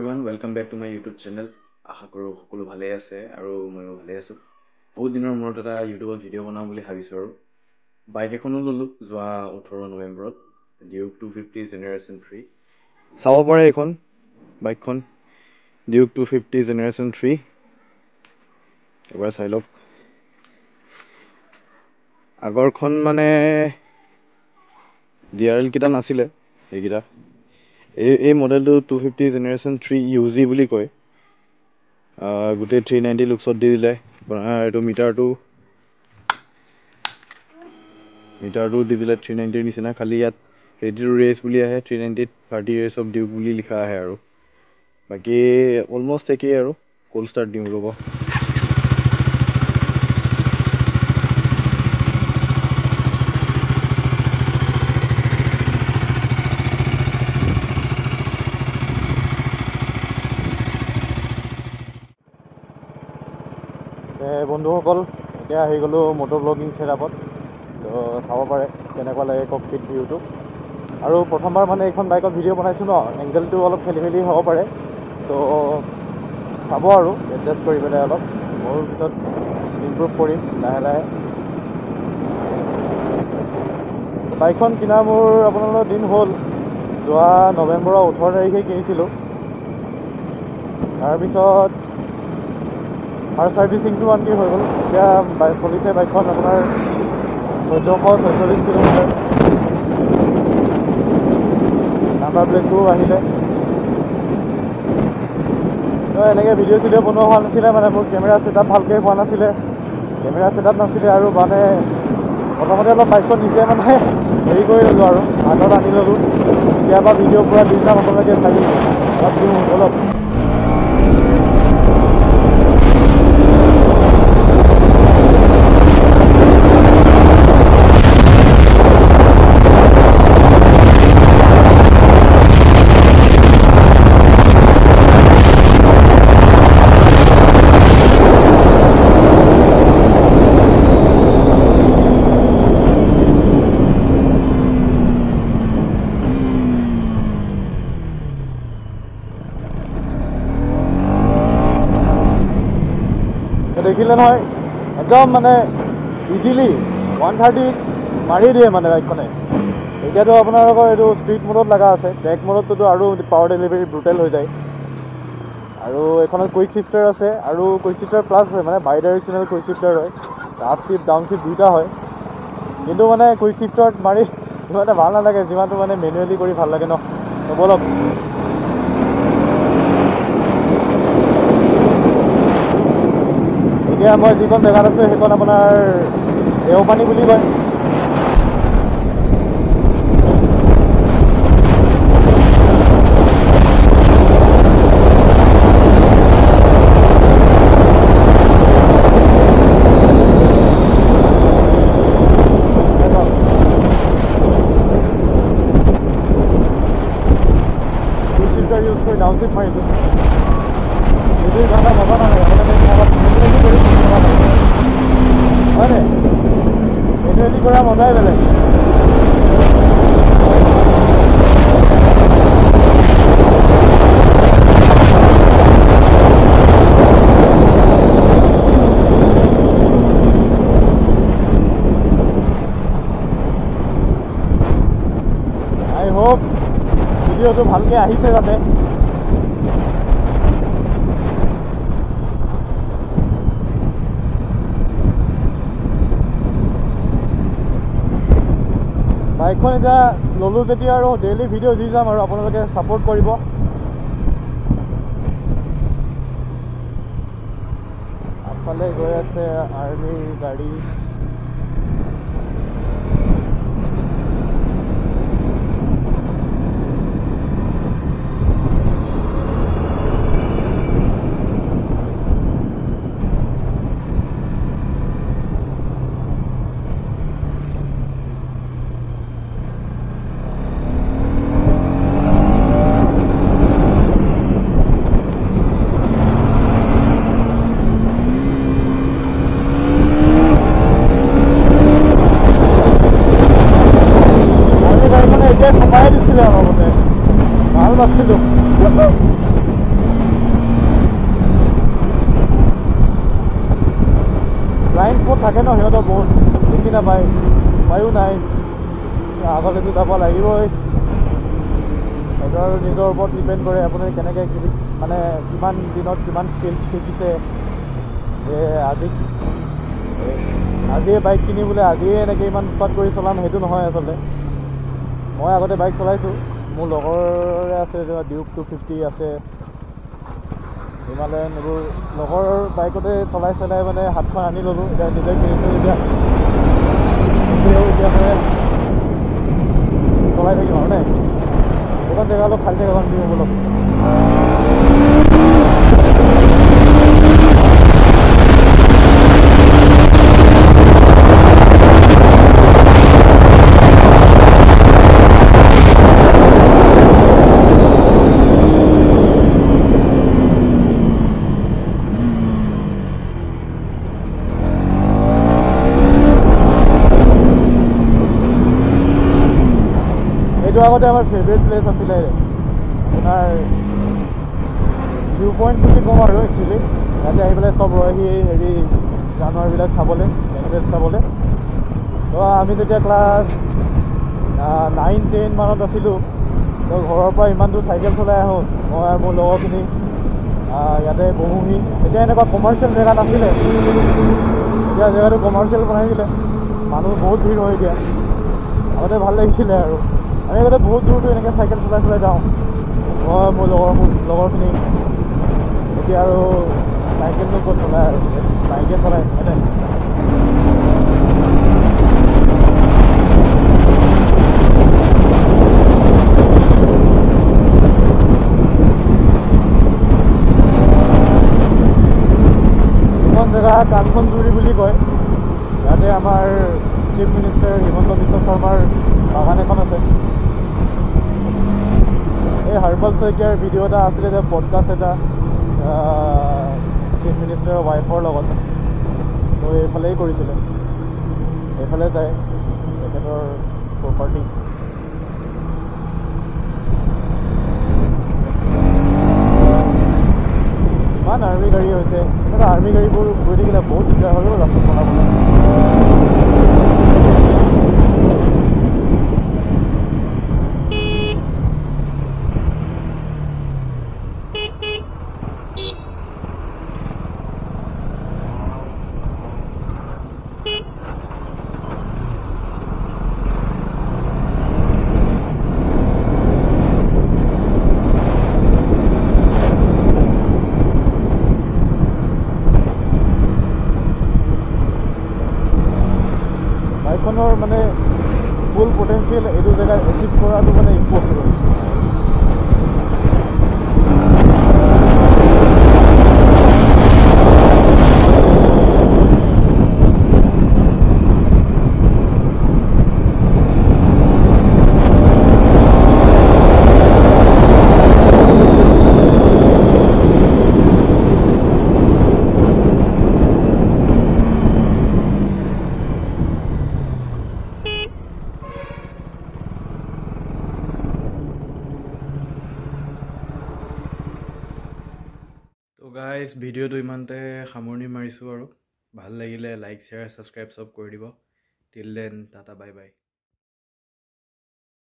everyone, welcome back to my YouTube channel. আশা কৰোঁ সকলো ভালে আছে আৰু ময়ো ভালে আছোঁ। বহুত দিনৰ মূৰত এটা ইউটিউবত ভিডিঅ' বনাওঁ বুলি ভাবিছোঁ আৰু বাইক এখনো ল'লোঁ যোৱা 18 নৱেম্বৰত ডিউক 250 জেনেৰেশ্যন 3 চাব পাৰে এইখন বাইকখন ডিউক 250 জেনেৰেশ্যন 3 এবাৰ চাই লওক। আগৰখন মানে DRL কেইটা নাছিলে এইকেইটা এই মডেলটো 250 জেনেৰেশ্যন 3 UG বুলি কয়। গোটেই 390 লুকছত দি দিলে এইটো মিটাৰটো দি দিলে 390 নিচিনা, খালি ইয়াত ৰেডি টু ৰেচ বুলি আহে, 390 30 years of ডিউক বুলি লিখা আহে আৰু বাকী অলমষ্ট একেই আৰু কোল্ড ষ্টাৰ্ট দিওঁ ৰ'ব। বন্ধুসকল এতিয়া আহি গ'লোঁ মটৰ ব্লগিং ছেটআপত। তো চাব পাৰে কেনেকুৱা লাগে ককপিট ভিউটো। আৰু প্ৰথমবাৰ মানে এইখন বাইকত ভিডিঅ' বনাইছোঁ ন, এংগেলটো অলপ খেলি মেলি হ'ব পাৰে, তো চাব আৰু এডজাষ্ট কৰি পেলাই অলপ মোৰ পিছত ইমপ্ৰুভ কৰিম লাহে লাহে। বাইকখন কিনা মোৰ আপোনালোকৰ দিন হ'ল, যোৱা নৱেম্বৰৰ 18 তাৰিখে কিনিছিলোঁ। তাৰপিছত আৰু ছাৰ্ভিচিংটো আনকি হৈ গ'ল। এতিয়া চলিছে বাইকখন আপোনাৰ 1446 কিলোমিটাৰ। নাম্বাৰ প্লেটটোও আহিলে। তো এনেকৈ ভিডিঅ' চিডিঅ' বনোৱা হোৱা নাছিলে, মানে মোৰ কেমেৰা ছেটআপ ভালকৈ হোৱা নাছিলে, আৰু মানে প্ৰথমতে অলপ বাইকখন নিজে মানে হেৰি কৰি ল'লোঁ আৰু হাতত আনি ল'লোঁ। কেতিয়াবা ভিডিঅ' পূৰা দি যাম আপোনালোকে চাই অলপ দিওঁ অলপ। দেখিলে নহয় একদম মানে ইজিলি 130 মাৰি দিয়ে মানে বাইকখনে। এতিয়াতো আপোনালোকৰ এইটো স্পীড মোডত লগা আছে, ট্ৰেক মোডততো আৰু পাৱাৰ ডেলিভাৰী ব্ৰুটেল হৈ যায়। আৰু এইখনত কুইক শ্বিফ্টাৰ আছে, আৰু কুইক শ্বিফ্টাৰ প্লাছ হয়, মানে বাই ডাইৰেকশ্যনেল কুইক শ্বিফ্টাৰ হয়, আপ শ্বিফ্ট ডাউন শ্বিফ্ট দুইটা হয়। কিন্তু মানে কুইক শ্বিফ্টাৰত মাৰি ইমানে ভাল নালাগে যিমানটো মানে মেনুৱেলি কৰি ভাল লাগে ন। ব'লক এতিয়া মই যিখন জেগাত আছোঁ সেইখন আপোনাৰ দেওপানী বুলি কয়। ইউজ কৰি ডাউন শ্বিফ্ট মাৰিছোঁ, সেইটো ইমান মজা নালাগে হয় নে? মেনুৱেলি কৰা মজাই বেলেগ। আই হোপ ভিডিঅ'টো ভালকৈ আহিছে যাতে। বাইকখন এতিয়া ল'লোঁ যেতিয়া আৰু ডেইলি ভিডিঅ' দি যাম আৰু আপোনালোকে ছাপোৰ্ট কৰিব। আগফালে গৈ আছে আৰ্মিৰ গাড়ী। থাকে ন সিহঁতৰ বহুত দেখি নাপায় উপায়ো নাই আগলৈতো যাব লাগিবই সিহঁতৰ নিজৰ ওপৰত ডিপেণ্ড কৰে আপুনি কেনেকৈ মানে কিমান দিনত কিমান স্কিলছ শিকিছে আজিয়ে বাইক কিনি বোলে আজিয়ে এনেকৈ ইমান উৎপাত কৰি চলাম সেইটো নহয় আচলতে মই আগতে বাইক চলাইছোঁ মোৰ লগৰে আছে ডিউক 250 আছে হিমালয়ান এইবোৰ লগৰ বাইকতে চলাই মানে হাতখন আনি ল'লোঁ এতিয়া নিজে কিনিছোঁ এতিয়া মানে চলাই থাকিম আৰু নে এইখন জেগা অলপ খালী জেগাখন দিওঁ অলপ এইটো আগতে আমাৰ ফেভৰেট প্লেচ আছিলে আপোনাৰ ভিউ পইণ্ট বুলি ক'ম আৰু একচুৱেলি ইয়াতে আহি পেলাই চব ৰয়হি হেৰি জানুৱাৰবিলাক চাবলৈ এনিমেল চাবলৈ তো আমি যেতিয়া ক্লাছ 9-10 মানত আছিলোঁ তো ঘৰৰ পৰা ইমান দূৰ চাইকেল চলাই আহোঁ মই আৰু মোৰ লগৰখিনি ইয়াতে বহোহি এতিয়া এনেকুৱা কমাৰ্চিয়েল জেগা নাছিলে এতিয়া জেগাটো কমাৰ্চিয়েল বনাই দিলে মানুহ বহুত ভিৰ হয় এতিয়া আগতে ভাল লাগিছিলে আৰু আমি আগতে বহুত দূৰ দূৰ এনেকৈ চাইকেল চলাই যাওঁ মই মোৰ লগৰখিনি এতিয়া আৰু চাইকেলটো ক'ত চলাই আৰু চাইকেল চলাই হয়নে এইখন জেগা কাঞ্চনজুৰি বুলি কয় ইয়াতে আমাৰ চিফ মিনিষ্টাৰ হিমন্ত বিশ্ব শৰ্মাৰ বাগান এখন আছে এই হৰপল শইকীয়াৰ ভিডিঅ' এটা আছিলে যে পডকাষ্ট এটা চিফ মিনিষ্টাৰৰ ৱাইফৰ লগত তো এইফালেই কৰিছিলে এইফালে যায় তেখেতৰ প্ৰপাৰ্টি ইমান আৰ্মি গাড়ী হৈছে এনেকুৱা আৰ্মি গাড়ীবোৰ গৈ থাকিলে বহুত দিগদাৰ হৈ গ'ল ৰাস্তাত চলাবলৈ বাইকখনৰ মানে ফুল পটেঞ্চিয়েল এইটো জেগাত এচিভ কৰাটো মানে ইম্পচিবল তো গাইজ ভিডিঅ'টো ইমানতে সামৰণি মাৰিছোঁ আৰু ভাল লাগিলে লাইক শ্বেয়াৰ ছাবস্ক্ৰাইব চব কৰি দিব till then tata bye bye